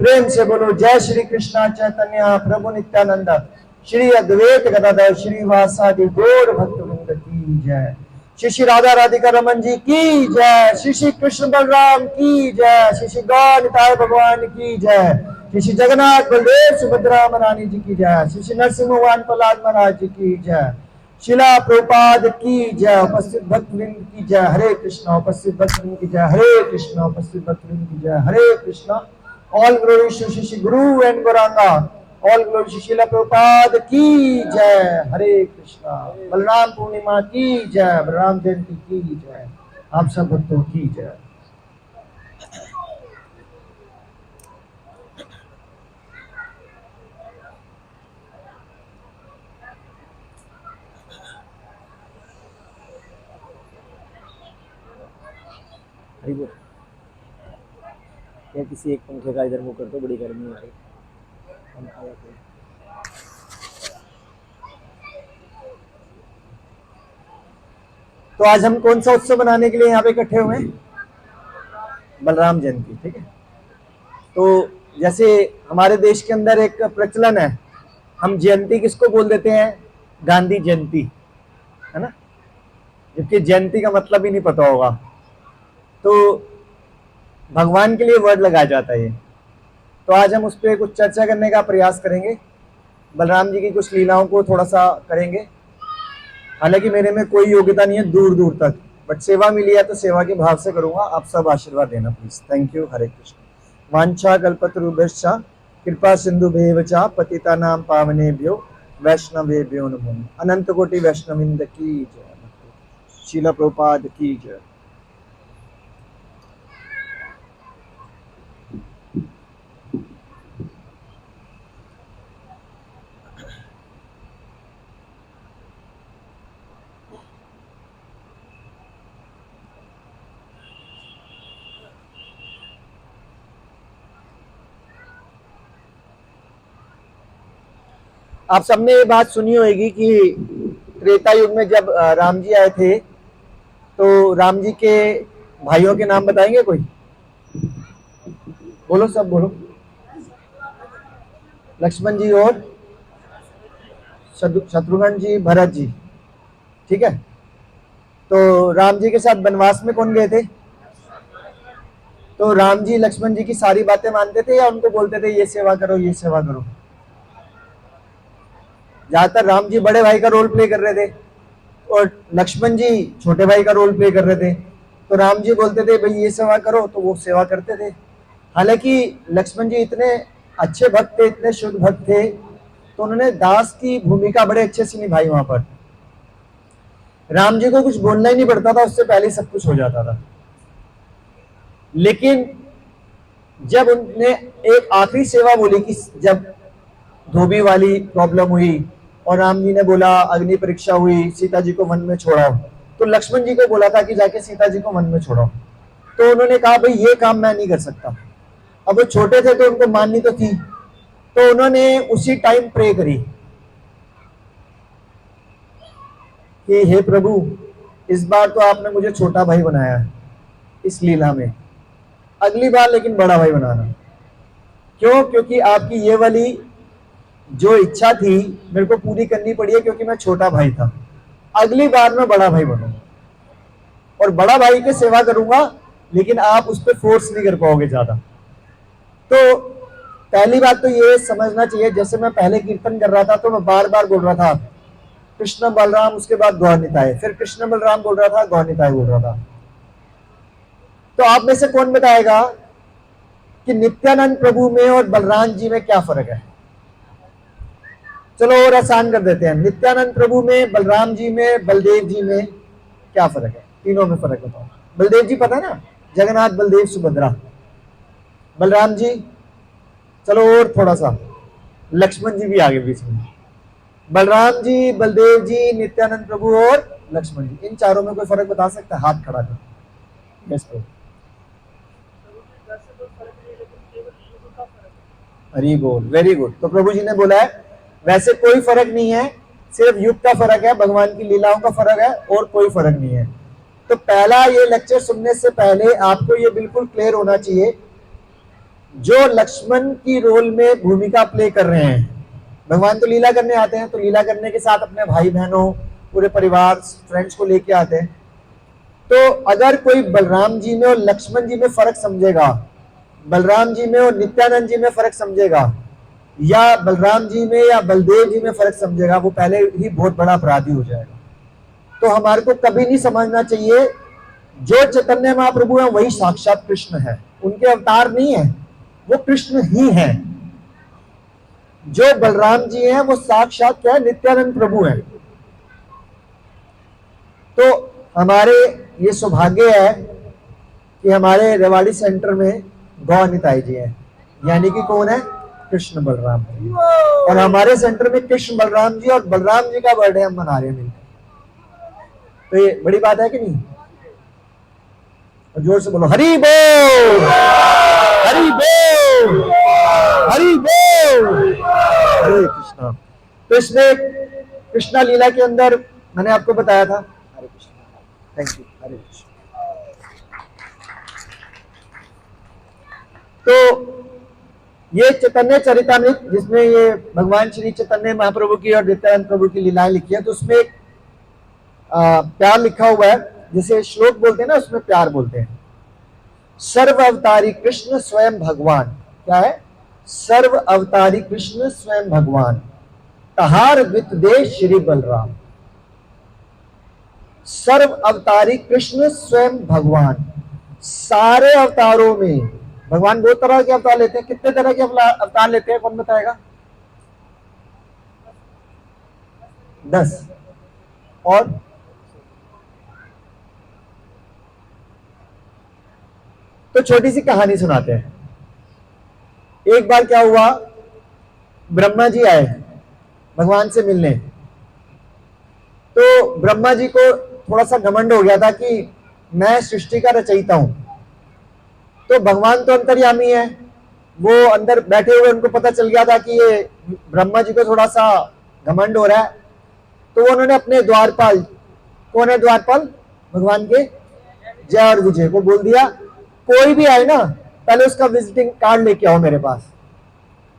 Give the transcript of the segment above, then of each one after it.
प्रेम से बोलो जय श्री कृष्ण चैतन्य प्रभु नित्यानंद श्री अद्वैत गदाधर श्रीवासादि गौर भक्तवृंद की जय। श्री श्री राधा राधिका रमन जी की जय। श्री श्री कृष्ण बलराम की जय। श्री श्री गौर भगवान की जय। श्री श्री जगन्नाथ बलदेव सुभद्रा महारानी जी की जय। श्री श्री नरसिंह भगवान प्रहलाद महाराज जी की जय। शिला प्रभुपाद की जय। उपस्थित भक्तवृंद की जय हरे कृष्ण। उपस्थित भक्तवृंद की जय हरे कृष्ण। उपस्थित भक्तवृंद की जय हरे Krishna. All glory Shri Shri Guru and Gauranga. All glory Shri शिला प्रभुपाद की जय हरे कृष्ण। बलराम पूर्णिमा की जय। बलराम जयंती की जय। आप सब भक्तों की जय। या किसी एक पंखे का इधर मुंह कर दो, बड़ी गर्मी है। तो आज हम कौन सा उत्सव मनाने के लिए यहाँ पे इकट्ठे हुए हैं? बलराम जयंती। ठीक है, तो जैसे हमारे देश के अंदर एक प्रचलन है, हम जयंती किसको बोल देते हैं? गांधी जयंती, है ना, जबकि जयंती का मतलब ही नहीं पता होगा। तो भगवान के लिए वर्ड लगाया जाता है ये। तो आज हम उस पर कुछ चर्चा करने का प्रयास करेंगे। बलराम जी की कुछ लीलाओं को थोड़ा सा करेंगे। हालांकि मेरे में कोई योग्यता नहीं है दूर दूर तक, बट सेवा मिली है तो सेवा के भाव से करूंगा। आप सब आशीर्वाद देना please. Thank you. Hare Krishna. वांछा कल्पतरुभ्यश्च कृपा सिंधुभ्येव च पतितानां पावनेभ्यो वैष्णवेभ्यो नमो नमः। अनंत कोटि वैष्णविंद की जय। शीला प्रभुपाद की जय। आप सबने ये बात सुनी होगी कि त्रेता युग में जब राम जी आए थे तो राम जी के भाइयों के नाम बताएंगे कोई? बोलो, सब बोलो। लक्ष्मण जी और शत्रुघ्न जी, भरत जी। ठीक है, तो राम जी के साथ वनवास में कौन गए थे? तो राम जी लक्ष्मण जी की सारी बातें मानते थे या उनको बोलते थे ये सेवा करो ये सेवा करो? ज्यादातर राम जी बड़े भाई का रोल प्ले कर रहे थे और लक्ष्मण जी छोटे भाई का रोल प्ले कर रहे थे। तो राम जी बोलते थे भाई ये सेवा करो, तो वो सेवा करते थे। हालांकि लक्ष्मण जी इतने अच्छे भक्त थे, इतने शुद्ध भक्त थे, तो उन्होंने दास की भूमिका बड़े अच्छे से निभाई वहां पर। राम जी को कुछ बोलना ही नहीं पड़ता था, उससे पहले सब कुछ हो जाता था। लेकिन जब उनने एक आखिरी सेवा बोली कि जब धोबी वाली प्रॉब्लम हुई और राम जी ने बोला अग्नि परीक्षा हुई, सीता जी को वन में छोड़ाओ, तो लक्ष्मण जी को बोला था कि जाके सीता जी को वन में छोड़ाओ। तो उन्होंने कहा भाई ये काम मैं नहीं कर सकता। अब वो छोटे थे तो उनको माननी तो थी, तो उन्होंने उसी टाइम प्रे करी कि हे प्रभु, इस बार तो आपने मुझे छोटा भाई बनाया है इस लीला में, अगली बार लेकिन बड़ा भाई बनाना। क्यों? क्योंकि आपकी ये वाली जो इच्छा थी मेरे को पूरी करनी पड़ी है, क्योंकि मैं छोटा भाई था। अगली बार मैं बड़ा भाई बनूंगा और बड़ा भाई की सेवा करूंगा, लेकिन आप उस पर फोर्स नहीं कर पाओगे ज्यादा। तो पहली बात तो ये समझना चाहिए, जैसे मैं पहले कीर्तन कर रहा था तो मैं बार बार बोल रहा था कृष्ण बलराम, उसके बाद गौर निताय, फिर कृष्ण बलराम बोल रहा था, गौर निताय बोल रहा था। तो आप में से कौन बताएगा कि नित्यानंद प्रभु में और बलराम जी में क्या फर्क है? चलो और आसान कर देते हैं, नित्यानंद प्रभु में, बलराम जी में, बलदेव जी में क्या फर्क है? तीनों में फर्क बताओ। बलदेव जी पता ना, जगन्नाथ बलदेव सुभद्रा। बलराम जी, चलो और थोड़ा सा, लक्ष्मण जी भी आगे बीच में। बलराम जी, बलदेव जी, नित्यानंद प्रभु और लक्ष्मण जी, इन चारों में कोई फर्क बता सकता है? हाथ खड़ा कर। यस प्रभु। हरी बोल, वेरी गुड। तो प्रभु जी ने बोला है वैसे कोई फर्क नहीं है, सिर्फ युग का फर्क है, भगवान की लीलाओं का फर्क है, और कोई फर्क नहीं है। तो पहला ये लेक्चर सुनने से पहले आपको ये बिल्कुल क्लियर होना चाहिए, जो लक्ष्मण की रोल में भूमिका प्ले कर रहे हैं, भगवान तो लीला करने आते हैं, तो लीला करने के साथ अपने भाई बहनों, पूरे परिवार, फ्रेंड्स को लेके आते हैं। तो अगर कोई बलराम जी में और लक्ष्मण जी में फर्क समझेगा, बलराम जी में और नित्यानंद जी में फर्क समझेगा, या बलराम जी में या बलदेव जी में फर्क समझेगा, वो पहले ही बहुत बड़ा अपराधी हो जाएगा। तो हमारे को कभी नहीं समझना चाहिए जो चैतन्य महाप्रभु है वही साक्षात कृष्ण है, उनके अवतार नहीं है, वो कृष्ण ही है। जो बलराम जी हैं वो साक्षात क्या है, नित्यानंद प्रभु हैं। तो हमारे ये सौभाग्य है कि हमारे रेवाड़ी सेंटर में गौ निताई जी हैं, यानी कि कौन है, कृष्ण बलराम जी। और हमारे सेंटर में कृष्ण बलराम जी और बलराम जी का बर्थडे हम मना रहे हैं मिलकर। तो ये बड़ी बात है कि नहीं? और जोर से बोलो हरि बोल, हरि बोल, हरि बोल, हरे कृष्णा। तो इसमें कृष्णा लीला के अंदर मैंने आपको बताया था, हरे कृष्णा, थैंक यू, हरे कृष्णा। तो ये चैतन्य चरितामृत जिसमें ये भगवान श्री चैतन्य महाप्रभु की और नित्यानंद प्रभु की लीलाएं लिखी है, तो उसमें एक प्यार लिखा हुआ है, जैसे श्लोक बोलते हैं ना, उसमें प्यार बोलते हैं। सर्व अवतारी कृष्ण स्वयं भगवान, क्या है, सर्व अवतारी कृष्ण स्वयं भगवान, तहार वित दे श्री बलराम। सर्व अवतारी कृष्ण स्वयं भगवान, सारे अवतारों में भगवान दो तरह के अवतार लेते हैं। कितने तरह के अवतार लेते हैं, कौन बताएगा? 10। और तो छोटी सी कहानी सुनाते हैं। एक बार क्या हुआ, ब्रह्मा जी आए भगवान से मिलने। तो ब्रह्मा जी को थोड़ा सा घमंड हो गया था कि मैं सृष्टि का रचयिता हूं। तो भगवान तो अंतर्यामी है, वो अंदर बैठे हुए, उनको पता चल गया था कि ये ब्रह्मा जी को थोड़ा सा घमंड हो रहा है। तो वो उन्होंने अपने द्वारपाल, कौन है द्वारपाल, भगवान के जय और विजय को बोल दिया, कोई भी आए ना पहले उसका विजिटिंग कार्ड लेके आओ मेरे पास,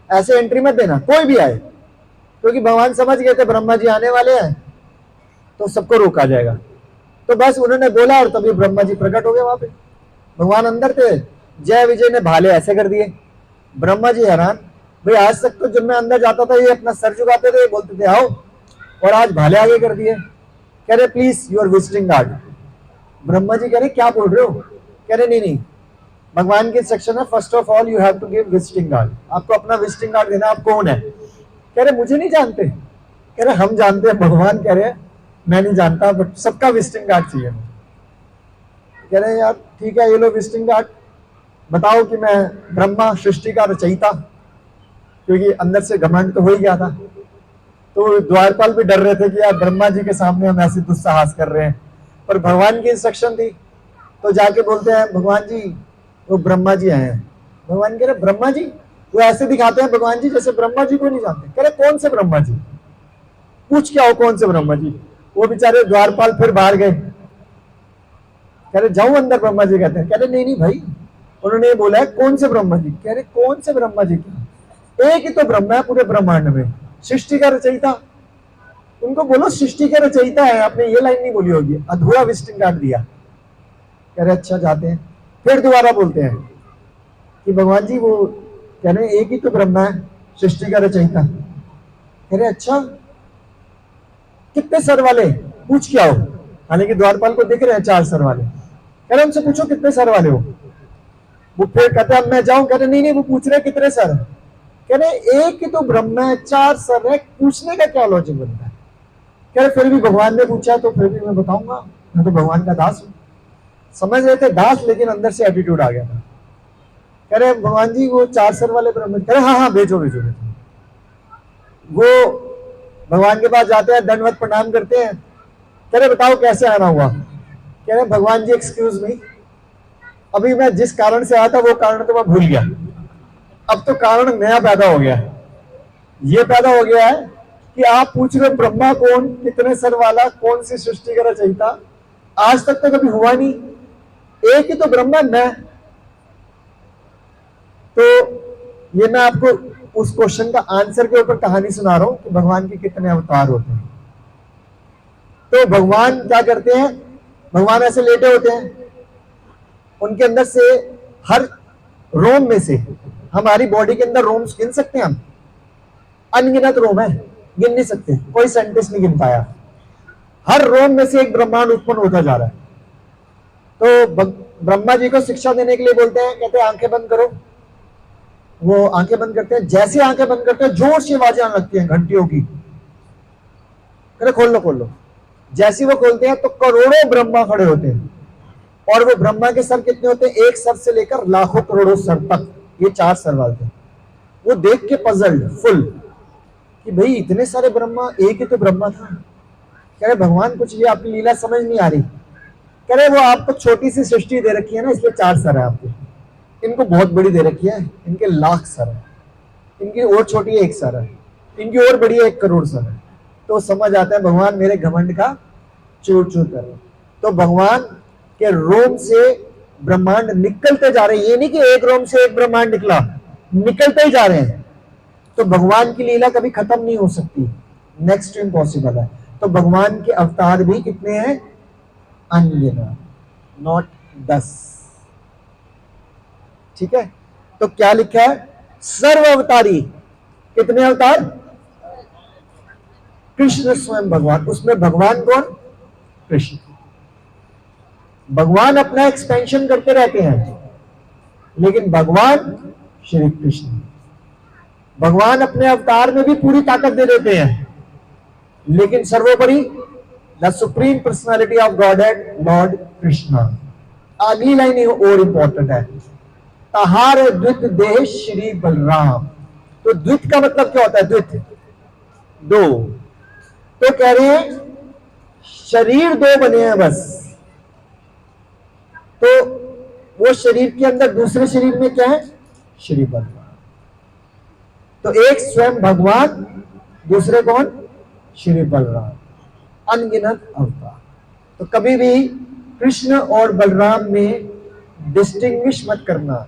ऐसे एंट्री मत देना कोई भी आए, क्योंकि भगवान समझ गए थे ब्रह्मा जी आने वाले हैं तो सबको रोका जाएगा। तो बस उन्होंने बोला और तभी ब्रह्मा जी प्रकट हो गए वहां पे। भगवान अंदर थे, जय विजय ने भाले ऐसे कर दिए। ब्रह्मा जी हैरान, भाई आज तक तो जब मैं अंदर जाता था ये अपना सर झुकाते थे, बोलते थे आओ, और आज भाले आगे कर दिए। कह रहे please your visiting card. Brahma ji कह रहे क्या बोल रहे हो? कह रहे नहीं नहीं, भगवान के सेक्शन है, first of all you have to give visiting card, आपको अपना विजिटिंग कार्ड देना, आप कौन है? कह रहे मुझे नहीं जानते। कह रहे हम जानते हैं। भगवान कह रहे मैं नहीं जानता, बट सबका विजिटिंग कार्ड चाहिए। कह रहे यार ठीक है, ये लो विजिटिंग कार्ड, बताओ कि मैं ब्रह्मा सृष्टि का रचयिता, क्योंकि अंदर से घमंड तो हो ही गया था। तो द्वारपाल भी डर रहे थे कि यार ब्रह्मा जी के सामने हम ऐसे दुस्साहस कर रहे हैं, पर भगवान की इंस्ट्रक्शन थी। तो जाके बोलते हैं भगवान जी वो ब्रह्मा जी आए हैं। भगवान कह रहे ब्रह्मा जी? वो ऐसे दिखाते हैं भगवान जी जैसे ब्रह्मा जी को नहीं जानते। कह रहे कौन से ब्रह्मा जी, पूछ क्या हो कौन से ब्रह्मा जी? वो बेचारे द्वारपाल फिर बाहर गए। कह रहे जाऊं अंदर? ब्रह्मा जी कहते हैं। कह रहे नहीं नहीं भाई, उन्होंने बोला है कौन से ब्रह्मा जी। कह रहे कौन से ब्रह्मा जी? क्या एक ही तो ब्रह्मा है पूरे ब्रह्मांड में, सृष्टि का रचयिता। उनको बोलो सृष्टि का रचयिता है, आपने ये लाइन नहीं बोली होगी, अधूरा विजिटिंग कार्ड दिया। कह रहे अच्छा जाते हैं। फिर दोबारा बोलते हैं कि भगवान जी वो कह रहे एक ही तो ब्रह्मा है सृष्टि का रचयिता। कह रहे अच्छा कितने सर वाले, पूछ क्या हो? हालांकि द्वारपाल को दिख रहे हैं 4 सर वाले। कह रहे उनसे पूछो कितने सर वाले हो। वो फिर कहते हैं अब मैं जाऊं? कह रहे नहीं नहीं, वो पूछ रहे कितने सर। कह रहे एक ही तो ब्रह्मा है, 4 सर है, पूछने का क्या लॉजिक बनता है? कह रहे फिर भी भगवान ने पूछा तो फिर भी मैं बताऊंगा, मैं तो भगवान का दास हूं। समझ रहे थे दास, लेकिन अंदर से एटीट्यूड आ गया था। कह रहे भगवान जी वो 4 सर वाले ब्रह्म। कह रहे हाँ हाँ भेजो भेजो भेजो। वो भगवान के पास जाते हैं, दंडवत प्रणाम करते हैं। कह रहे बताओ कैसे आना हुआ? कह रहे भगवान जी एक्सक्यूज मी, अभी मैं जिस कारण से आया था वो कारण तो मैं भूल गया, अब तो कारण नया पैदा हो गया। ये पैदा हो गया है कि आप पूछ रहे ब्रह्मा कौन, कितने सर वाला, कौन सी सृष्टि का रचयिता, आज तक तो कभी हुआ नहीं, एक ही तो ब्रह्मा मैं। तो ये मैं आपको उस क्वेश्चन का आंसर के ऊपर कहानी सुना रहा हूं कि भगवान के कितने अवतार होते हैं। तो भगवान क्या करते हैं, भगवान ऐसे लेटे होते हैं, उनके अंदर से हर रोम में से, हमारी बॉडी के अंदर रोम्स गिन सकते हैं हम, अनगिनत रोम है, गिन नहीं सकते, कोई साइंटिस्ट नहीं गिन पाया। हर रोम में से एक ब्रह्मांड उत्पन्न होता जा रहा है। तो ब्रह्मा जी को शिक्षा देने के लिए बोलते हैं, कहते हैं आंखें बंद करो। वो आंखें बंद करते हैं, जैसे आंखें बंद करते हैं जोर से आवाजें आने लगती हैं घंटियों की, कहते खोल लो खोल लो। जैसे वो खोलते हैं तो करोड़ों ब्रह्मा खड़े होते हैं, और वो ब्रह्मा के सर कितने होते हैं, एक सर से लेकर लाखों करोड़ों सर तक, ये 4 सर वाले थे। वो देख के पजल्ड फुल कि भाई इतने सारे ब्रह्मा, एक ही तो ब्रह्मा था। कह रहे भगवान कुछ ये आपकी लीला समझ नहीं आ रही। कह रहे वो आपको छोटी सी सृष्टि दे रखी है ना, इसलिए 4 सर है आपके, इनको बहुत बड़ी दे रखी है, इनके लाख सर है, इनकी और छोटी है 1 सर है, इनकी और बड़ी है 1 करोड़ सर है। तो समझ आता है भगवान मेरे घमंड का चूर चूर कर रहे। तो भगवान के रोम से ब्रह्मांड निकलते जा रहे हैं, ये नहीं कि एक रोम से एक ब्रह्मांड निकला, निकलते ही जा रहे हैं। तो भगवान की लीला कभी खत्म नहीं हो सकती, नेक्स्ट टू इम्पॉसिबल है। तो भगवान के अवतार भी कितने हैं, अनगिनत, नॉट 10। ठीक है, तो क्या लिखा है, सर्व अवतारी, कितने अवतार, कृष्ण स्वयं भगवान। उसमें भगवान कौन, कृष्ण। भगवान अपना एक्सपेंशन करते रहते हैं, लेकिन भगवान श्री कृष्ण, भगवान अपने अवतार में भी पूरी ताकत दे देते हैं, लेकिन सर्वोपरि the supreme personality of Godhead Lord Krishna. अगली लाइन और इंपॉर्टेंट है, तहार द्वित देह श्री बलराम। तो द्वित का मतलब क्या होता है, द्वित दो। तो कह रहे हैं शरीर 2 बने हैं बस, तो वो शरीर के अंदर दूसरे शरीर में क्या है, श्री बलराम। तो एक स्वयं भगवान, दूसरे कौन, श्री बलराम, अनगिनत अवतार। तो कभी भी कृष्ण और बलराम में डिस्टिंग्विश मत करना,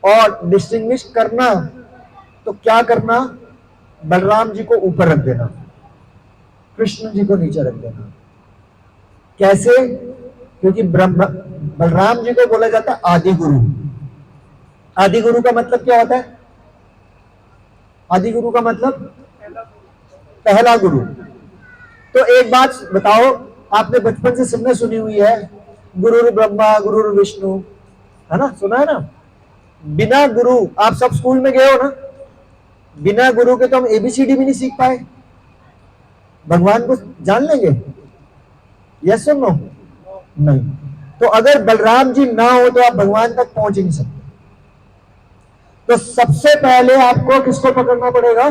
और डिस्टिंग्विश करना तो क्या करना, बलराम जी को ऊपर रख देना, कृष्ण जी को नीचे रख देना। कैसे, क्योंकि बलराम जी को बोला जाता है आदि गुरु। आदि गुरु का मतलब क्या होता है, आदि गुरु का मतलब पहला गुरु। तो एक बात बताओ, आपने बचपन से सबने सुनी हुई है, गुरु ब्रह्मा गुरु विष्णु, है ना, सुना है ना। बिना गुरु, आप सब स्कूल में गए हो ना, बिना गुरु के तो हम एबीसीडी भी नहीं सीख पाए, भगवान को जान लेंगे, यस और नो, नहीं। तो अगर बलराम जी ना हो तो आप भगवान तक पहुंच ही नहीं सकते। तो सबसे पहले आपको किसको पकड़ना पड़ेगा,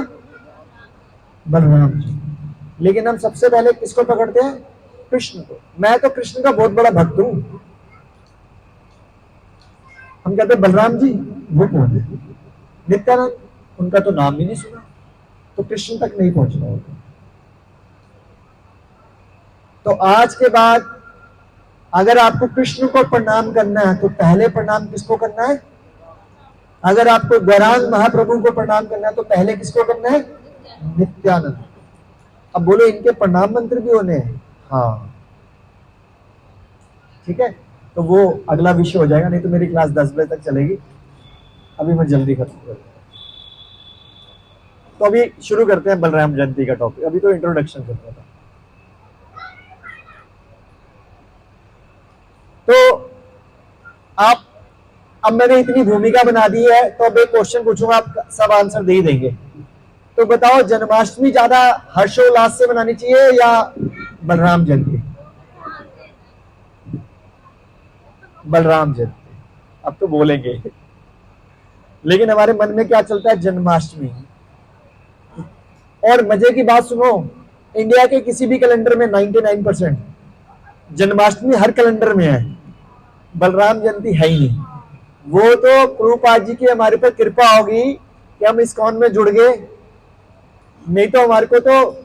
बलराम जी। लेकिन हम सबसे पहले किसको पकड़ते हैं, कृष्ण को। मैं तो कृष्ण का बहुत बड़ा भक्त हूं। हम कहते हैं बलराम जी वो कौन है, नित्यानंद, उनका तो नाम भी नहीं सुना, तो कृष्ण तक नहीं पहुंचना होगा। तो आज के बाद अगर आपको कृष्ण को प्रणाम करना है तो पहले प्रणाम किसको करना है, अगर आपको गौरांग महाप्रभु को प्रणाम करना है तो पहले किसको करना है, नित्यानंद। अब बोलो इनके प्रणाम मंत्र भी होने हैं, हाँ ठीक है। तो वो अगला विषय हो जाएगा, नहीं तो मेरी क्लास 10 बजे तक चलेगी, अभी मैं जल्दी खत्म करता हूं। तो अभी शुरू करते हैं बलराम जयंती का टॉपिक, अभी तो इंट्रोडक्शन कर रहा था। तो आप, अब मैंने इतनी भूमिका बना दी है, तो अब एक क्वेश्चन पूछूंगा, आप सब आंसर दे ही देंगे। तो बताओ जन्माष्टमी ज्यादा हर्षोल्लास से मनानी चाहिए या बलराम जयंती, बलराम जयंती। अब तो बोलेंगे, लेकिन हमारे मन में क्या चलता है, जन्माष्टमी। और मजे की बात सुनो, इंडिया के किसी भी कैलेंडर में 99% जन्माष्टमी हर कैलेंडर में है, बलराम जयंती है ही नहीं। वो तो प्रभुपाद जी की हमारे पर कृपा होगी कि हम इस्कॉन में जुड़ गए, नहीं तो हमारे को तो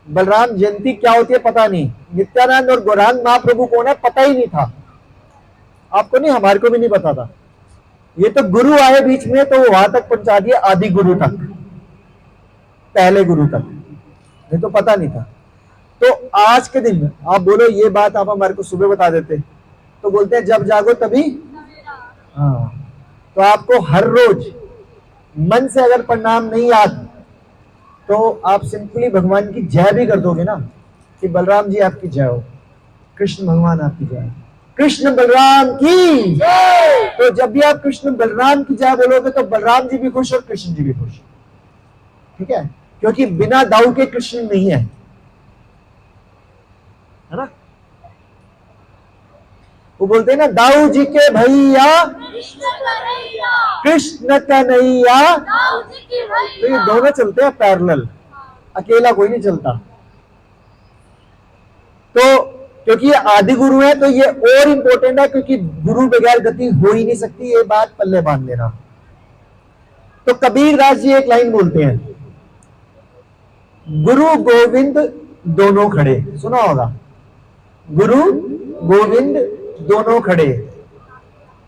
बलराम जयंती क्या होती है पता नहीं, नित्यानंद और गौरांग महाप्रभु कौन है पता ही नहीं था। आपको नहीं, हमारे को भी नहीं पता था। ये तो गुरु आए बीच में तो वहां तक पहुंचा दिया, आदि गुरु तक, पहले गुरु तक, नहीं तो पता नहीं था। तो आज के दिन आप बोलो ये बात आप हमारे को सुबह बता देते, तो बोलते हैं जब जागो तभी। हाँ, तो आपको हर रोज मन से अगर प्रणाम नहीं याद, तो आप सिंपली भगवान की जय भी कर दोगे ना, कि बलराम जी आपकी जय हो, कृष्ण भगवान आपकी जय हो, कृष्ण बलराम की जय। तो जब भी आप कृष्ण बलराम की जय बोलोगे तो बलराम जी भी खुश और कृष्ण जी भी खुश, ठीक है, क्योंकि बिना दाऊ के कृष्ण नहीं है ना। वो बोलते हैं ना, दाऊ जी के भैया कृष्ण कन्हैया, तो ये दोनों चलते हैं पैरेलल, अकेला कोई नहीं चलता। तो क्योंकि ये आदि गुरु है तो ये और इंपॉर्टेंट है, क्योंकि गुरु बगैर गति हो ही नहीं सकती, ये बात पल्ले बांध लेना। तो कबीर दास जी एक लाइन बोलते हैं, गुरु गोविंद दोनों खड़े, सुना होगा, गुरु गोविंद दोनों खड़े,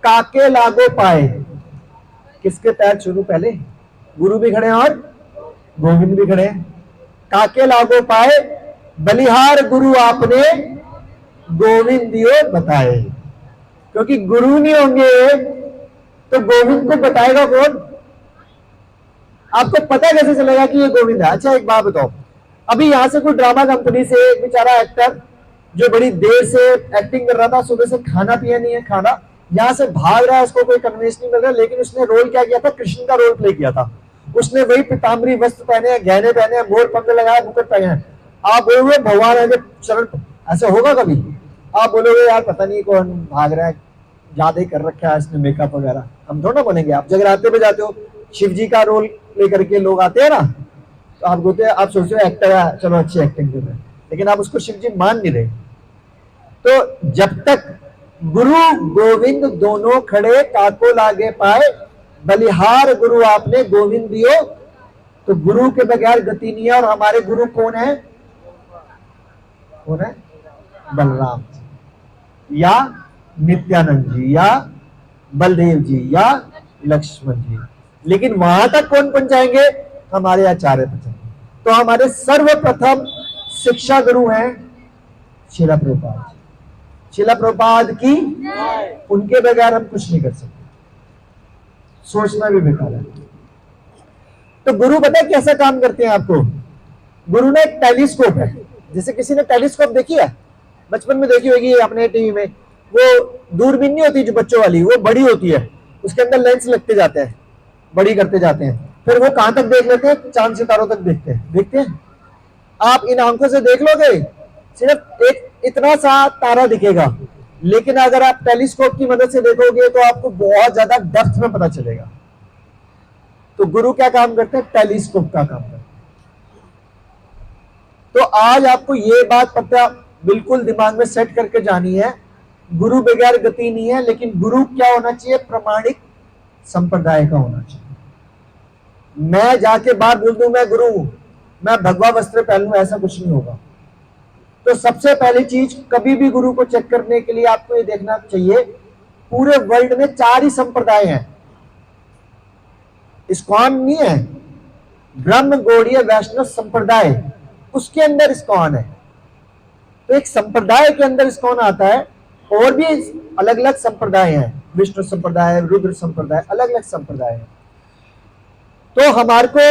काके लागो पाए। किसके पैर छू पहले, गुरु भी खड़े हैं और गोविंद भी खड़े हैं। काके लागो पाए, बलिहार गुरु आपने गोविंद दियो बताए। क्योंकि गुरु नहीं होंगे तो गोविंद को बताएगा कौन, आपको पता कैसे चलेगा कि ये गोविंद है। अच्छा एक बात बताओ, अभी यहां से कोई ड्रामा कंपनी से एक बेचारा एक्टर जो बड़ी देर से एक्टिंग कर रहा था, सुबह से खाना पिया नहीं है, खाना यहां से भाग रहा है, उसको कोई कन्वेंस नहीं मिल रहा, लेकिन उसने रोल क्या किया था, कृष्ण का रोल प्ले किया था। उसने वही पीताम्बरी वस्त्र पहने हैं, गहने पहने हैं, मोर पंख लगाया, मुकुट पहने हैं। आप बोलोगे भगवान आगे चरण, ऐसा होगा कभी? आप बोलोगे यार पता नहीं कौन भाग रहा है, ज्यादा ही कर रखा है इसने मेकअप वगैरह, हम थोड़ा बोलेंगे। आप जगराते पे जाते हो, शिव जी का रोल लेकर के लोग आते हैं ना, तो आप बोलते हैं, आप सोचते हो एक्टर है, चलो अच्छी एक्टिंग कर रहे हैं, लेकिन आप उसको शिव जी मान नहीं रहे। तो जब तक गुरु गोविंद दोनों खड़े, काको लागे पाए, बलिहार गुरु आपने गोविंद दियो, तो गुरु के बगैर गति नहीं है। और हमारे गुरु कौन है, कौन है, बलराम जी या नित्यानंद जी या बलदेव जी या लक्ष्मण जी। लेकिन वहां तक कौन पहुंचाएंगे, हमारे आचार्य पहुंचाएंगे। तो हमारे सर्वप्रथम शिक्षा गुरु हैं शिला प्रभुपाद। शिला प्रभुपाद की, उनके बगैर हम कुछ नहीं कर सकते, सोचना भी बेकार है। तो गुरु पता है कैसा काम करते हैं आपको, गुरु ने एक टेलीस्कोप है, जैसे किसी ने टेलीस्कोप देखी है, बचपन में देखी होगी अपने टीवी में, वो दूरबीन नहीं होती जो बच्चों वाली, वो बड़ी होती है, उसके अंदर लेंस लगते जाते हैं, बड़ी करते जाते हैं, फिर वो कहां तक देख लेते हैं, चांद सितारों तक देखते हैं, देखते हैं। आप इन आंखों से देख लोगे, सिर्फ एक इतना सा तारा दिखेगा, लेकिन अगर आप टेलीस्कोप की मदद से देखोगे तो आपको बहुत ज्यादा डेप्थ में पता चलेगा। तो गुरु क्या काम करते हैं, टेलीस्कोप का काम करते हैं। तो आज आपको ये बात पता बिल्कुल दिमाग में सेट करके जानी है, गुरु बगैर गति नहीं है, लेकिन गुरु क्या होना चाहिए, प्रमाणिक संप्रदाय का होना चाहिए। मैं जाके बाहर बोल दूं मैं गुरु हूं, मैं भगवा वस्त्र पहन लूं, ऐसा कुछ नहीं होगा। तो सबसे पहली चीज, कभी भी गुरु को चेक करने के लिए आपको ये देखना चाहिए, पूरे वर्ल्ड में 4 ही संप्रदाय हैं, इस्कॉन नहीं है, ब्रह्म गौड़ीय वैष्णव संप्रदाय, उसके अंदर इस्कॉन है। तो एक संप्रदाय के अंदर इस्कॉन आता है, और भी अलग अलग संप्रदाय हैं, विष्णु संप्रदाय, रुद्र संप्रदाय, अलग अलग संप्रदाय हैं। तो हमारे को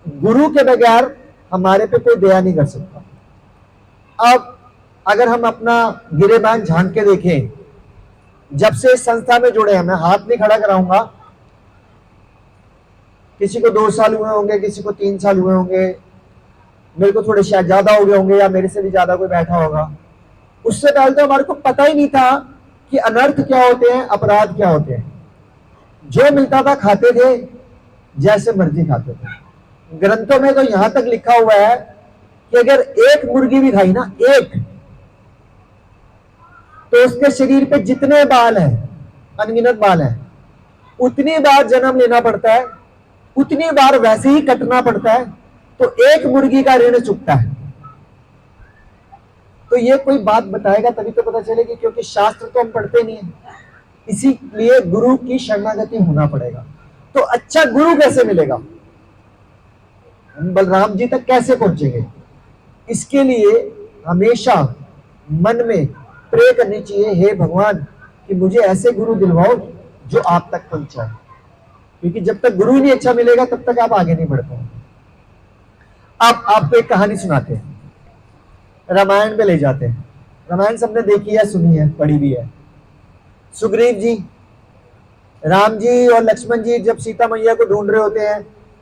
गुरु के बगैर हमारे पे कोई दया नहीं कर सकता। अब अगर हम अपना गिरेबान झांक के देखें, जब से इस संस्था में जुड़े हैं, मैं हाथ नहीं खड़ा कराऊंगा, किसी को 2 साल हुए होंगे, किसी को 3 साल हुए होंगे, मेरे को थोड़े शायद ज्यादा हो गए होंगे, या मेरे से भी ज्यादा कोई बैठा होगा। उससे पहले तो हमारे को पता ही नहीं था कि अनर्थ क्या होते हैं, अपराध क्या होते हैं। जो मिलता था खाते थे, जैसे मर्जी खाते थे। ग्रंथों में तो यहां तक लिखा हुआ है कि अगर एक मुर्गी भी खाई ना, एक, तो उसके शरीर पे जितने बाल हैं, अनगिनत बाल हैं, उतनी बार जन्म लेना पड़ता है, उतनी बार वैसे ही कटना पड़ता है, तो एक मुर्गी का ऋण चुकता है। तो ये कोई बात बताएगा तभी तो पता चलेगी, क्योंकि शास्त्र तो हम पढ़ते नहीं है। इसीलिए गुरु की शरणागति होना पड़ेगा। तो अच्छा गुरु कैसे मिलेगा, हम बलराम जी तक कैसे पहुंचेंगे, इसके लिए हमेशा मन में प्रे करनी चाहिए, हे भगवान कि मुझे ऐसे गुरु दिलवाओ जो आप तक पहुंचाए, क्योंकि जब तक गुरु ही नहीं अच्छा मिलेगा तब तक आप आगे नहीं बढ़ पाओगे। अब आपको एक कहानी सुनाते हैं, रामायण में ले जाते हैं। रामायण सबने देखी है, सुनी है, पढ़ी भी है। सुग्रीव जी, राम जी और लक्ष्मण जी जब सीता मैया को ढूंढ रहे होते हैं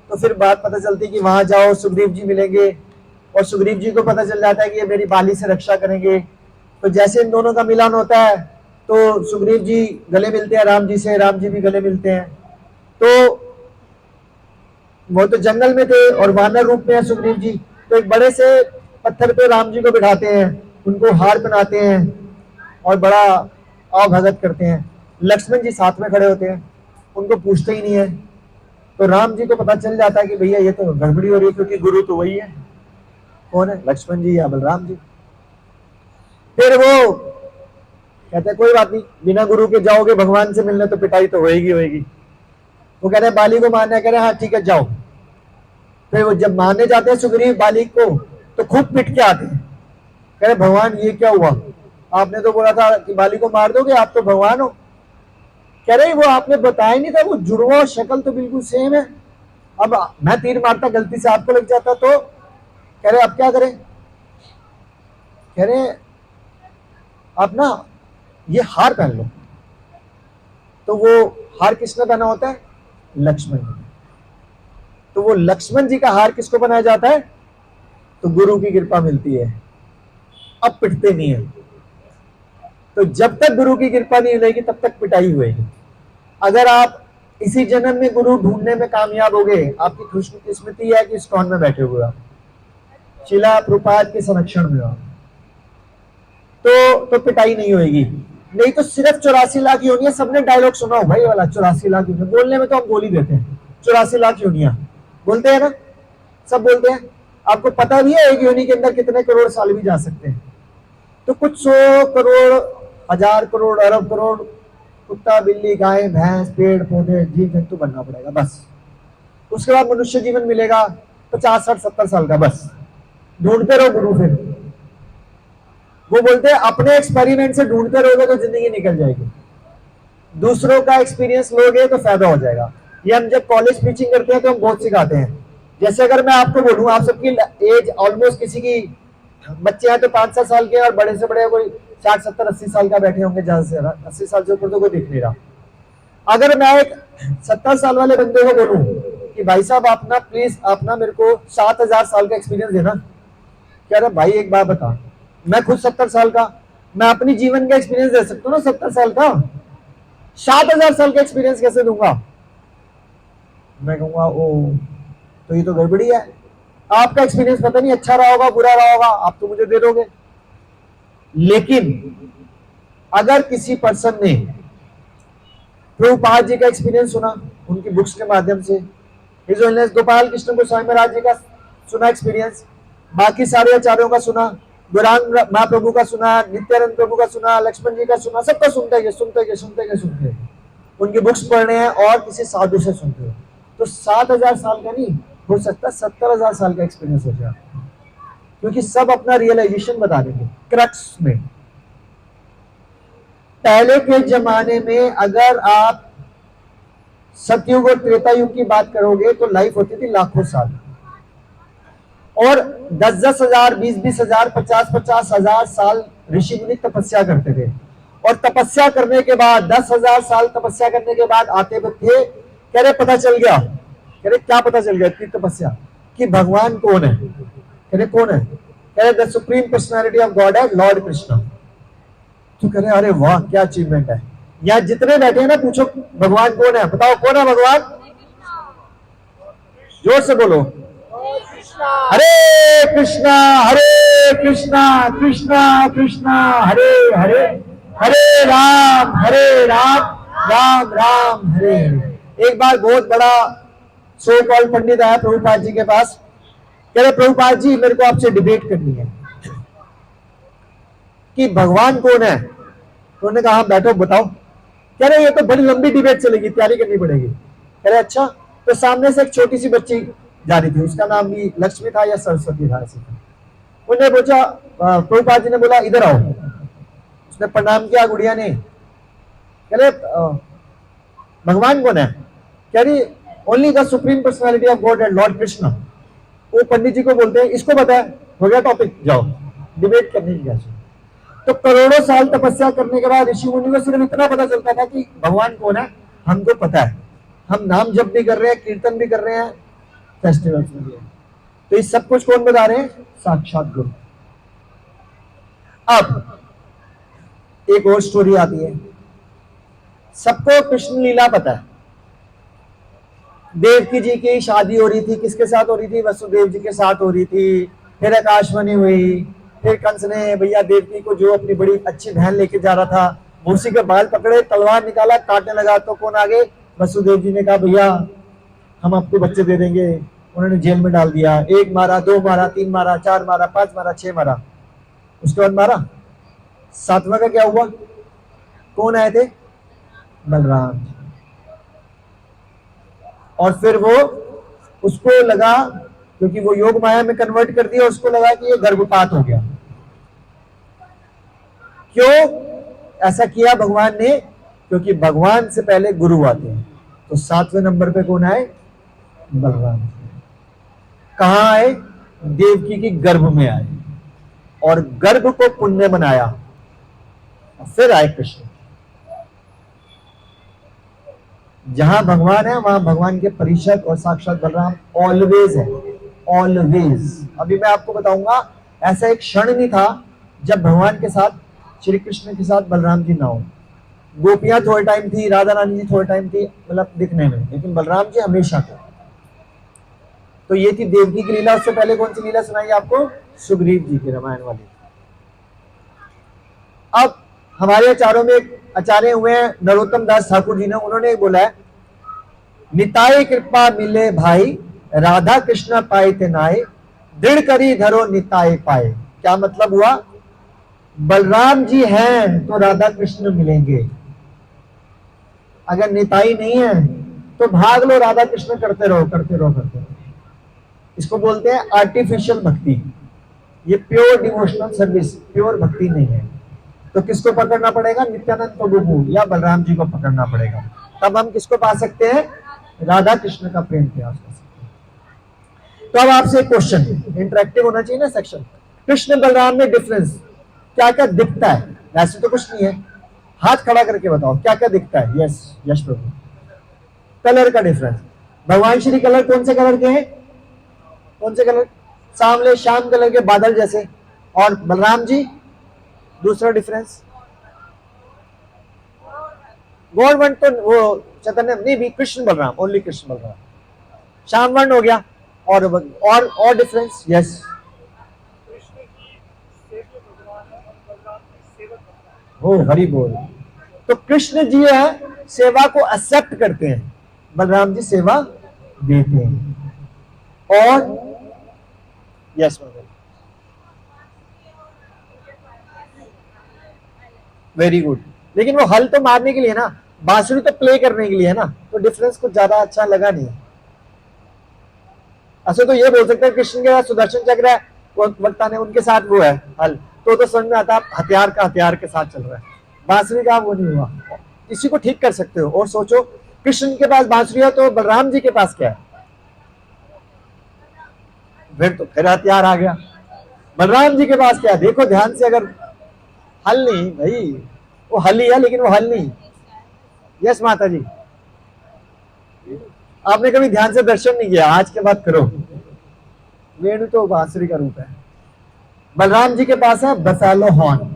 तो फिर बात पता चलती है कि वहां जाओ सुग्रीव जी मिलेंगे, और सुग्रीव जी को पता चल जाता है कि ये मेरी बाली से रक्षा करेंगे। तो जैसे इन दोनों का मिलन होता है तो सुग्रीव जी गले मिलते हैं राम जी से, राम जी भी गले मिलते हैं। तो वो तो जंगल में थे और वानर रूप में है सुग्रीव जी, तो एक बड़े से पत्थर पे राम जी को बिठाते हैं, उनको हार पहनाते हैं और बड़ा आवभगत करते हैं। लक्ष्मण जी साथ में खड़े होते हैं, उनको पूछते ही नहीं है। तो राम जी को पता चल जाता है कि भैया ये तो गड़बड़ी हो रही है, क्योंकि गुरु तो वही है, कौन है, लक्ष्मण जी या बलराम जी। फिर वो कहते हैं कोई बात नहीं, बिना गुरु के जाओगे भगवान से मिलने तो पिटाई तो होएगी होएगी। वो कह रहे बाली को मारना, कह रहे हाँ ठीक है जाओ। फिर वो जब मारने जाते हैं सुग्रीव बाली को तो खूब पिट के आते हैं, कह रहे भगवान ये क्या हुआ, आपने तो बोला था कि बाली को मार दोगे, आप तो भगवान हो। कह रहे वो आपने बताया नहीं था, वो जुड़वा शक्ल तो बिल्कुल सेम है, अब मैं तीर मारता गलती से आपको लग जाता तो। कह रहे अब क्या करें, कह रहे आप ना ये हार पहन लो। तो वो हार किसने पहना होता है, लक्ष्मण जी। तो वो लक्ष्मण जी का हार किसको बनाया जाता है, तो गुरु की कृपा मिलती है, अब पिटते नहीं है। तो जब तक गुरु की कृपा नहीं मिलेगी तब तक पिटाई हुएगी। अगर आप इसी जन्म में गुरु ढूंढने में कामयाब हो गए, आपकी खुशकिस्मती है कि इस्कॉन में बैठे हुए आप, शिला प्रभुपाद के संरक्षण में आप, तो पिटाई नहीं होगी। नहीं तो सिर्फ 84 लाख योनियां, सबने डायलॉग सुना हो भाई वाला, 84 लाख योनियां, बोलने में तो हम बोल ही देते हैं 84 लाख योनियां बोलते हैं ना, सब बोलते हैं। आपको पता भी है एक योनि के अंदर कितने करोड़ साल भी जा सकते हैं, तो कुछ 100 करोड़, 1000 करोड़, अरब करोड़ कुत्ता बिल्ली गाय भैंस पेड़ पौधे जीव जंतु बनना पड़ेगा बस। उसके बाद मनुष्य जीवन मिलेगा 50 60 70 साल का, बस ढूंढते रहो गुरु। फिर वो बोलते हैं अपने एक्सपेरिमेंट से ढूंढते रहोगे तो जिंदगी निकल जाएगी, दूसरों का एक्सपीरियंस लोगे तो फायदा हो जाएगा। ये हम जब कॉलेज टीचिंग करते हैं तो हम बहुत सिखाते हैं। जैसे अगर मैं आपको बोलूं, आप सबकी एज ऑलमोस्ट, किसी की बच्चे हैं तो 5-7 साल के और बड़े से बड़े कोई 60 70 80 साल का बैठे होंगे, ज्यादा से ज्यादा 80 साल से ऊपर तो कोई दिख नहीं रहा। अगर मैं एक 70 साल वाले बंदे को बोलूं कि भाई साहब आप ना प्लीज आप ना मेरे को 7000 साल का एक्सपीरियंस देना, कह रहा भाई एक बात बता, मैं खुद 70 साल का, मैं अपनी जीवन का एक्सपीरियंस दे सकता हूँ ना 70 साल का, 7000 साल का एक्सपीरियंस कैसे दूंगा। मैं कहूंगा ओ तो ये तो गड़बड़ी है, आपका एक्सपीरियंस पता नहीं अच्छा रहा होगा बुरा रहा होगा, आप तो मुझे दे दोगे। लेकिन अगर किसी पर्सन ने प्रभुपाद जी का एक्सपीरियंस सुना, उनकी बुक्स के माध्यम से, हिज होलिनेस गोपाल कृष्ण गोस्वामी महाराज जी का सुना एक्सपीरियंस, बाकी सारे आचार्यों का सुना, गौरांग महाप्रभु का सुना, नित्यानंद प्रभु का सुना, लक्ष्मण जी का सुना, सबका सुनते गए, उनकी बुक्स पढ़ रहे हैं और किसी साधु से सुनते हो, तो 7000 साल का नहीं हो सकता 70,000 साल का एक्सपीरियंस हो जाए, क्योंकि सब अपना रियलाइजेशन बता देंगे क्रक्स में। पहले के जमाने में अगर आप सतयुग और त्रेता युग की बात करोगे तो लाइफ होती थी लाखों साल, और 10-10 हजार, 20-20 हजार, 50-50 हजार साल ऋषि मुनि तपस्या करते थे। और तपस्या करने के बाद 10,000 साल तपस्या करने के बाद आते थे, कह रहे पता चल गया, कह रहे क्या पता चल गया इतनी तपस्या, कि भगवान कौन है। कह रहे कौन है, कह रहे the supreme personality of God है लॉर्ड कृष्ण। तो कह रहे अरे वाह क्या अचीवमेंट है। यहाँ जितने बैठे हैं ना, पूछो भगवान कौन है, बताओ कौन है भगवान, जोर से बोलो हरे कृष्णा कृष्णा कृष्णा हरे हरे, हरे राम राम राम हरे हरे। एक बार बहुत बड़ा सो कॉल्ड पंडित आया प्रभुपाद जी के पास, कह रहे प्रभुपाद जी मेरे को आपसे डिबेट करनी है कि भगवान कौन है। तो उन्होंने कहा बैठो बताओ। कह रहे ये तो बड़ी लंबी डिबेट चलेगी, तैयारी करनी पड़ेगी। कह रहे अच्छा। तो सामने से एक छोटी सी बच्ची जा रही थी, उसका नाम भी लक्ष्मी था या सरस्वती था ऐसे था। उन्हें पूछा, प्रभुपाद जी ने बोला इधर आओ। उसने प्रणाम किया गुड़िया ने। कह रहे भगवान कौन है? कह रही only the supreme personality of God and Lord Krishna. वो पंडित जी को बोलते हैं इसको पता है, हो गया टॉपिक, जाओ डिबेट करने की क्या। तो करोड़ों साल तपस्या करने के बाद ऋषि मुनि को सिर्फ इतना पता चलता था कि भगवान कौन है हमको पता है, हम नाम जप भी कर रहे हैं, कीर्तन भी कर रहे हैं, फेस्टिवल्स में भी है। तो ये सब कुछ कौन बता रहे हैं? साक्षात गुरु। अब एक और स्टोरी आती है। सबको कृष्ण लीला पता है। देवकी जी की शादी हो रही थी, किसके साथ हो रही थी? वसुदेव जी के साथ हो रही थी। फिर आकाशवाणी हुई, फिर कंस ने भैया देवकी को जो अपनी बड़ी अच्छी बहन लेके जा रहा था, मूसी के बाल पकड़े, तलवार निकाला, काटने लगा। तो कौन आगे? वसुदेव जी ने कहा भैया हम आपको बच्चे दे देंगे। उन्होंने जेल में डाल दिया। 1 मारा, 2 मारा, 3 मारा, 4 मारा, 5 मारा, 6 मारा। उसके बाद मारा 7वां का क्या हुआ? कौन आए थे? बलराम। और फिर वो उसको लगा, क्योंकि वो योग माया में कन्वर्ट कर दिया, उसको लगा कि ये गर्भपात हो गया। क्यों ऐसा किया भगवान ने? क्योंकि भगवान से पहले गुरु आते हैं। तो 7वें नंबर पे कौन आए? बलराम। कहां आए? देवकी की गर्भ में आए और गर्भ को पुण्य बनाया, फिर आए कृष्ण। जहां भगवान है वहां भगवान के परिषद और साक्षात बलराम ऑलवेज है, ऑलवेज। अभी मैं आपको बताऊंगा, ऐसा एक क्षण नहीं था जब भगवान के साथ, श्री कृष्ण के साथ बलराम जी ना हो। गोपियां थोड़े टाइम थी, राधा रानी जी थोड़े टाइम थी, मतलब दिखने में, लेकिन बलराम जी हमेशा थे। तो ये थी देवकी की लीला। उससे पहले कौन सी लीला सुनाई आपको? सुग्रीव जी की रामायण वाली। अब हमारे आचार्यों में एक आचार्य हुए हैं नरोत्तम दास ठाकुर जी ने, उन्होंने बोला है निताय कृपा मिले भाई, राधा कृष्ण पाए ते नाय, दृढ़ करी धरो निताय पाए। क्या मतलब हुआ? बलराम जी हैं तो राधा कृष्ण मिलेंगे, अगर निताई नहीं है तो भाग लो, राधा कृष्ण करते रहो, करते रहो, करते रहो। इसको बोलते हैं आर्टिफिशियल भक्ति। ये प्योर डिवोशनल सर्विस, प्योर भक्ति नहीं है। तो किसको पकड़ना पड़ेगा? नित्यानंद प्रभु या बलराम जी को पकड़ना पड़ेगा, तब हम किसको पा सकते हैं? राधा कृष्ण का प्रेम प्रयास कर सकते हैं। तो अब आपसे एक क्वेश्चन, इंटरेक्टिव होना चाहिए ना सेक्शन। कृष्ण बलराम में डिफरेंस क्या क्या दिखता है? वैसे तो कुछ नहीं है, हाथ खड़ा करके बताओ क्या क्या दिखता है। यस यश प्रभु। कलर का डिफरेंस। भगवान श्री कलर कौन से कलर के हैं? कौन से कलर? सांवले शाम कलर के बादल जैसे। और बलराम जी? दूसरा डिफरेंस गौर वर्ण तो वो चैतन्य नहीं भी, कृष्ण बलराम, ओनली कृष्ण बलराम। श्याम वर्ण हो गया। और डिफरेंस? यस। हो हरि बोल। तो कृष्ण जी है सेवा को एक्सेप्ट करते हैं, बलराम जी सेवा देते हैं। और यस वेरी गुड। लेकिन वो हल तो मारने के लिए ना, बांसुरी तो प्ले करने के लिए है ना, तो डिफरेंस कुछ ज्यादा अच्छा लगा नहीं। ऐसे तो ये बोल सकते हैं कृष्ण के साथ सुदर्शन चक्र है, वक्ता ने उनके साथ वो है हल, तो समझ में आता है हथियार का हथियार के साथ चल रहा है। बांसुरी का वो नहीं हुआ। इसी को ठीक कर सकते हो। और सोचो कृष्ण के पास बांसुरी है तो बलराम जी के पास क्या है? फिर हथियार आ गया। बलराम जी के पास क्या है? देखो ध्यान से, अगर हल नहीं भाई, वो हल ही है लेकिन वो हल नहीं। यस माता जी, आपने कभी ध्यान से दर्शन नहीं किया, आज के बाद करो। वेणु तो बांसुरी का रूप है। बलराम जी के पास है बफेलो हॉर्न।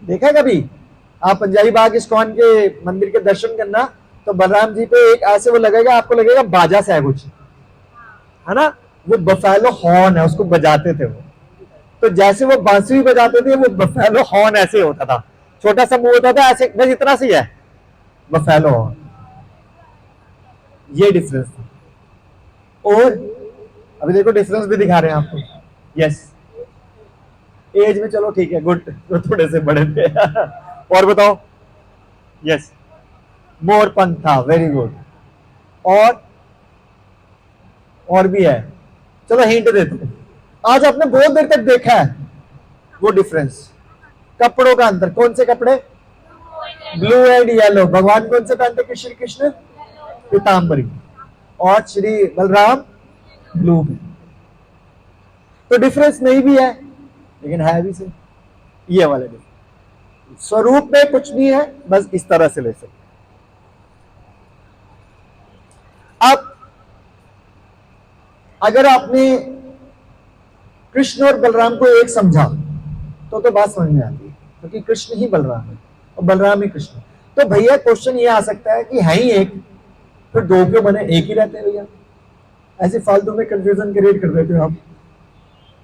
देखा कभी आप पंजाबी बाग इस्कॉन के मंदिर के दर्शन करना, तो बलराम जी पे एक ऐसे वो लगेगा, आपको लगेगा बाजा सा है कुछ, है ना? वो बफेलो हॉर्न है, उसको बजाते थे वो। तो जैसे वो बांसुरी बजाते थे, वो बफेलो हॉर्न ऐसे होता था, छोटा सा मुंह होता था ऐसे, बस इतना सी है बफेलो हॉर्न। ये डिफरेंस था। और अभी देखो डिफरेंस भी दिखा रहे हैं आपको। यस एज में चलो ठीक है, गुड, तो थोड़े से बड़े थे। और बताओ यस, मोर पंख था, वेरी गुड। और भी है, चलो हिंट देता हूं। आज आपने बहुत देर तक देखा है वो डिफरेंस, कपड़ों का अंतर। कौन से कपड़े? Blue and yellow. भगवान कौन से पहनते हैं? श्री कृष्ण पीताम्बरी, और श्री बलराम ब्लू। तो डिफरेंस नहीं भी है लेकिन है भी सही, ये वाले डिफरेंस। स्वरूप में कुछ नहीं है, बस इस तरह से ले सकते। अब अगर आपने कृष्ण और बलराम को एक समझा तो बात समझ में आती है, क्योंकि कृष्ण ही बलराम है और बलराम ही कृष्ण। तो भैया क्वेश्चन ये आ सकता है कि है ही एक, फिर दो क्यों बने? एक ही रहते हैं भैया। ऐसे फालतू में कंफ्यूजन क्रिएट कर देते हो आप,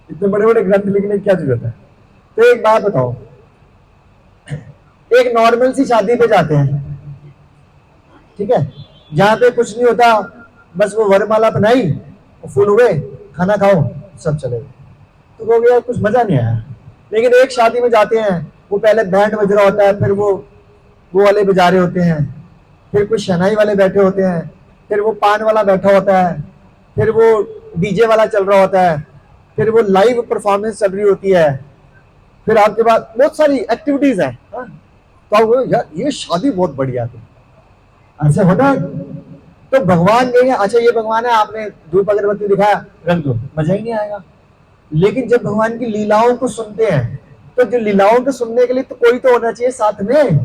इतने बड़े बड़े ग्रंथ लिखने की क्या जरूरत है? तो एक बात बताओ, एक नॉर्मल सी शादी पे जाते हैं, ठीक है, जहां पे कुछ नहीं होता, बस वो वरमाला पहनाई, फूल हुए, खाना खाओ, सब चले गए, तो कहोगे यार कुछ मजा नहीं आया। लेकिन एक शादी में जाते हैं, वो पहले बैंड बज रहा होता है, फिर वो वाले बजा रहे होते हैं, फिर कुछ शहनाई वाले बैठे होते हैं, फिर वो पान वाला बैठा होता है, फिर वो डीजे वाला चल रहा होता है, फिर वो लाइव परफॉर्मेंस चल रही होती है, फिर आपके पास बहुत सारी एक्टिविटीज है। तो आप यार ये शादी बहुत बढ़िया थी, ऐसे होता है। तो भगवान कहेंगे अच्छा ये भगवान है, आपने धूप अगरबत्ती दिखाया, रख दो, मजा ही नहीं आएगा। लेकिन जब भगवान की लीलाओं को सुनते हैं, तो जो लीलाओं को सुनने के लिए तो कोई तो होना चाहिए साथ में।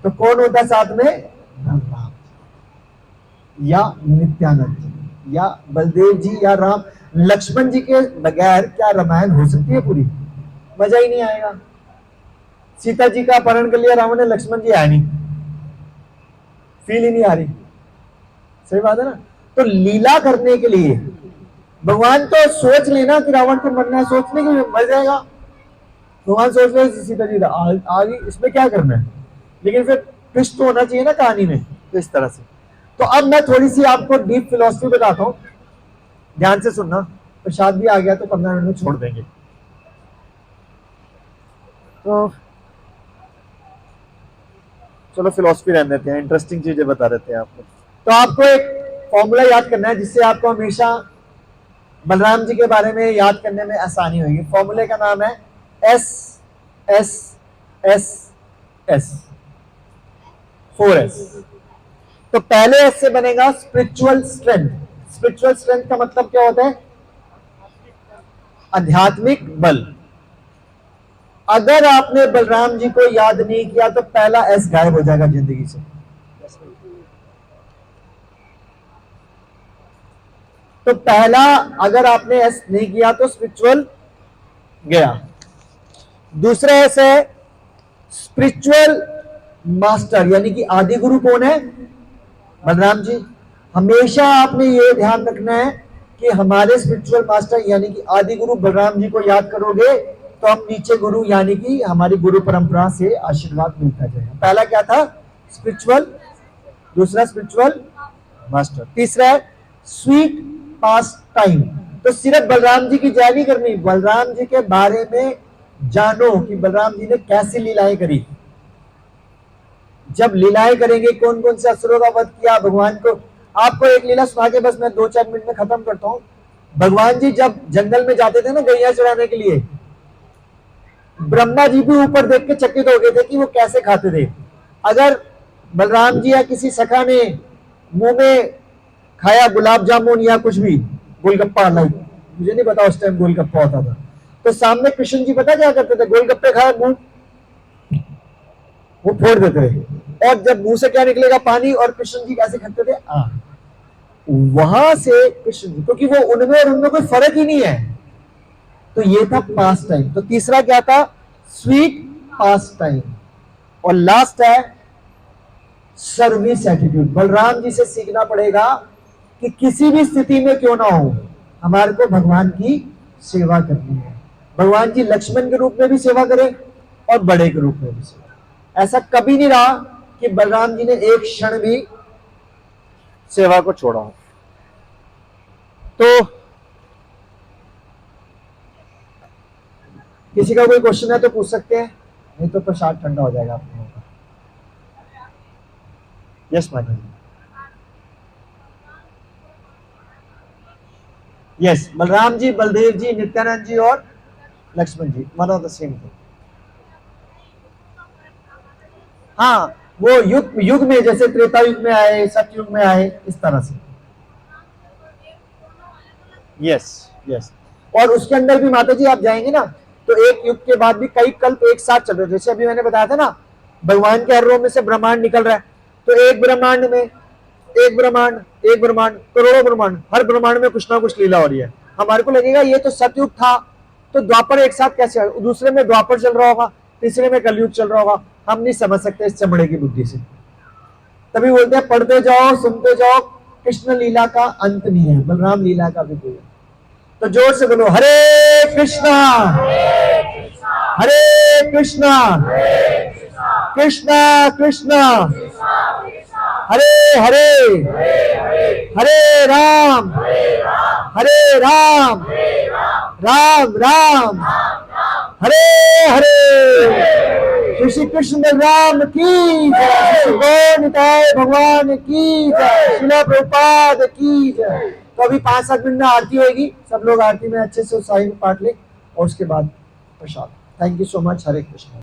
तो कौन होता है साथ में? भगवान या नित्यानंद जी या बलदेव जी या राम। लक्ष्मण जी के बगैर क्या रामायण हो सकती है पूरी? मजा ही नहीं आएगा। सीता जी का अपहरण कर लिया रावण ने, लक्ष्मण जी आया नहीं, फील ही नहीं आ रही। सही बात है ना? तो लीला करने के लिए भगवान तो सोच लेना कि रावण को मरना है, सोचने के लिए मर जाएगा। भगवान सोच रहे सीता जी आगे, इसमें क्या करना है? लेकिन फिर ट्विस्ट तो होना चाहिए ना कहानी में, तो इस तरह से। तो अब मैं थोड़ी सी आपको डीप फिलोसफी बताता हूं, ध्यान से सुनना। प्रसाद भी आ गया तो 15 मिनट में छोड़ देंगे। तो चलो फिलोसफी रहने देते हैं, इंटरेस्टिंग चीजें बता देते हैं आपको। तो आपको एक फॉर्मूला याद करना है जिससे आपको हमेशा बलराम जी के बारे में याद करने में आसानी होगी। फॉर्मूले का नाम है S S S S, 4S। तो पहले एस से बनेगा स्पिरिचुअल स्ट्रेंथ। स्पिरिचुअल स्ट्रेंथ का मतलब क्या होता है? आध्यात्मिक बल। अगर आपने बलराम जी को याद नहीं किया तो पहला एस गायब हो जाएगा जिंदगी से। तो पहला अगर आपने एस नहीं किया तो स्पिरिचुअल गया। दूसरा एस है स्पिरिचुअल मास्टर, यानी कि आदि गुरु कौन है? बलराम जी। हमेशा आपने ये ध्यान रखना है कि हमारे स्पिरिचुअल मास्टर यानी कि आदि गुरु बलराम जी को याद करोगे तो हम नीचे गुरु यानी कि हमारी गुरु परंपरा से आशीर्वाद मिलता जाएगा। पहला क्या था? स्पिरिचुअल, दूसरा स्पिरिचुअल मास्टर, तीसरा है स्वीट पास टाइम। तो सिर्फ बलराम जी की जय नहीं करनी, बलराम जी के बारे में जानो कि बलराम जी ने कैसी लीलाएं करी। जब लीलाएं करेंगे, कौन कौन से असुरों का वध किया भगवान को। आपको एक लीला सुना के बस मैं 2-4 मिनट में खत्म करता हूं। भगवान जी जब जंगल में जाते थे ना गैया चराने के लिए, ब्रह्मा जी भी ऊपर देख के चकित हो गए थे कि वो कैसे खाते थे। अगर बलराम जी या किसी सखा ने मुंह में खाया गुलाब जामुन या कुछ भी गोलगप्पा, लाइक मुझे नहीं पता उस टाइम गोलगप्पा होता था, तो सामने कृष्ण जी पता क्या करते थे? गोलगप्पे खाए मुंह वो फोड़ देते थे, और जब मुंह से क्या निकलेगा? पानी। और कृष्ण जी कैसे खाते थे? वहां से कृष्ण जी, क्योंकि वो उनमें और उनमें कोई फर्क ही नहीं है। तो ये था पास टाइम। तो तीसरा क्या था? स्वीट पास टाइम। और लास्ट है सर्विस एटीट्यूड। बलराम जी से सीखना पड़ेगा कि किसी भी स्थिति में क्यों ना हो हमारे को भगवान की सेवा करनी है। भगवान जी लक्ष्मण के रूप में भी सेवा करें और बड़े के रूप में भी सेवा। ऐसा कभी नहीं रहा कि बलराम जी ने एक क्षण भी सेवा को छोड़ा हो। तो किसी का कोई क्वेश्चन है तो पूछ सकते हैं, नहीं तो प्रसाद ठंडा हो जाएगा आप लोगों का। यस माता जी, यस बलराम जी, बलदेव जी, नित्यानंद जी और Lakshman ji, one of the same thing. हाँ, वो युग युग में, जैसे त्रेता युग में आए, सतयुग में आए, इस तरह से। Yes yes. और उसके अंदर भी माता जी आप जाएंगे ना, तो एक युग के बाद भी कई कल्प एक साथ चल रहे, जैसे अभी मैंने बताया था ना, भगवान के हर रोम में से ब्रह्मांड निकल रहा है, तो एक ब्रह्मांड में एक ब्रह्मांड, करोड़ों ब्रह्मांड, हर ब्रह्मांड में कुछ ना कुछ लीला हो रही है। हमारे को लगेगा ये तो सतयुग था, तो द्वापर एक साथ कैसे आए, दूसरे में द्वापर चल रहा होगा, तीसरे में कलयुग चल रहा होगा, हम नहीं समझ सकते इस चमड़े की बुद्धि से। तभी बोलते हैं पढ़ते जाओ सुनते जाओ, कृष्ण लीला का अंत नहीं है, बलराम लीला का भी कोई है। तो जोर से बोलो हरे कृष्णा हरे कृष्णा कृष्णा कृष्णा हरे हरे हरे राम राम राम हरे हरे। श्री कृष्ण बलराम की जय, श्री गौर निताय भगवान की जय, श्रील प्रभुपाद की जय। तो अभी 5-7 मिनट में आरती होगी, सब लोग आरती में अच्छे से उत्साही में पाठ ले, और उसके बाद प्रसाद। Thank you so much. Hare Krishna.